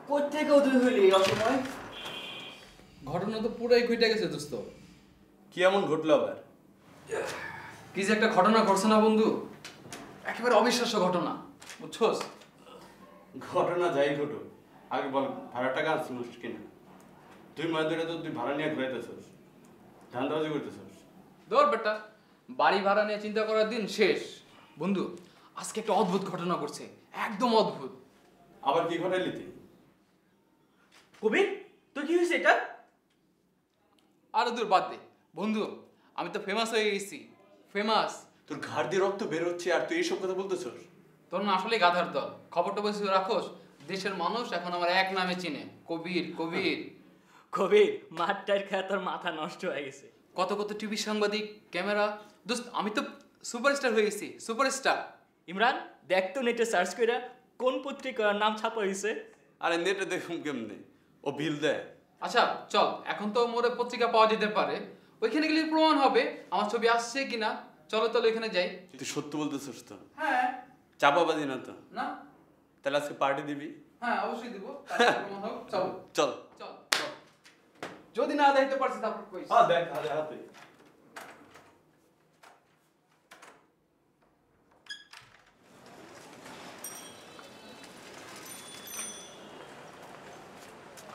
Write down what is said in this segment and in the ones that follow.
কই থেকে উদয় হইলি এই অসময়? ঘটনা তো পুরাই ঘটে গেছে দোস্ত। কি এমন ঘটলো আবার? কি যে একটা ঘটনা ঘটছে না বন্ধু, একেবারে অবিশ্বাস্য ঘটনা, বুঝছোস? ঘটনা যাই ঘটুক, আগে বল ভাড়া টাকা আনছিস কিনা? তুই মাস ধরে তো তুই ভাড়া নিয়ে ঘুরাইতেছিস, ধান্দাবাজি করতেছিস। ধর বেটা, বাড়ি ভাড়া নিয়ে চিন্তা করার দিন শেষ। বন্ধু, আজকে একটা অদ্ভুত ঘটনা ঘটছে, একদম অদ্ভুত। আবার কি ঘটাইলি তুই? কবির, তুই কি হয়েছে এটা? আরো দূর বাদ দে বন্ধু, আমি তো ফেমাস হয়ে গেছি, ফেমাস। তোর ঘাড় দিয়ে রক্ত বের হচ্ছে আর তুই এইসব কথা বলতেছিস? তোর না আসলে গাধার দল, খবরটা বসে রাখোস। দেশের মানুষ এখন আমার এক নামে চিনে, কবির কবির। কবির, মাঠটার খেয়ে তোর মাথা নষ্ট হয়ে গেছে। কত কত টিভি সাংবাদিক, ক্যামেরা, দোস্ত আমি তো সুপারস্টার হয়ে গেছি, সুপারস্টার। ইমরান, দেখ তো নেটে সার্চ কইরা কোন পত্রিকার নাম ছাপা হয়েছে। আরে নেটে দেখুন কেমনে, ও বিল দেয়। আচ্ছা চল, এখন তো মোরে পত্রিকা পাওয়া যেতে পারে, ওইখানে গেলে প্রমাণ হবে আমার ছবি আসছে কিনা। চলো চলো এখানে যাই। তুই সত্য বলতেছিস তো? হ্যাঁ। চাপাবাজি না তো? না। তাহলে আজকে পার্টি দিবি? হ্যাঁ অবশ্যই দিব, চল চল চল। যদি না দিতে পারছি তারপর কইস। হ্যাঁ দেখ, হাতে হাতে।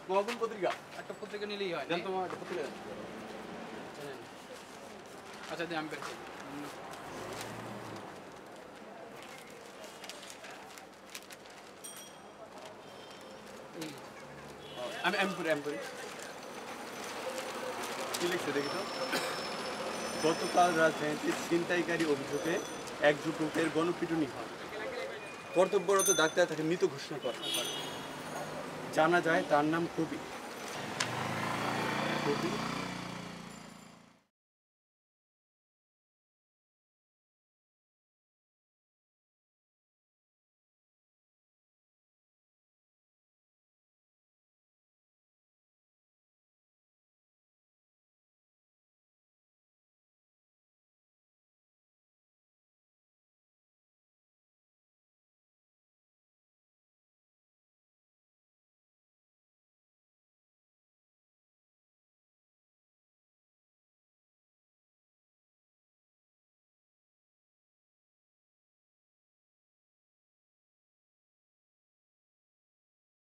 কোন পত্রিকা? একটা পত্রিকা নিলেই হয়। দেন তোমার একটা পত্রিকা। আচ্ছা দিই, আমি বের করি। আমি কি লিখছে দেখি তো? গতকাল রাজধানীতে ছিনতাইকারী অভিযোগে এক যুবকের গণপিটুনি হয়। কর্তব্যরত ডাক্তার তাকে মৃত ঘোষণা করে। জানা যায় তার নাম কবির। কবির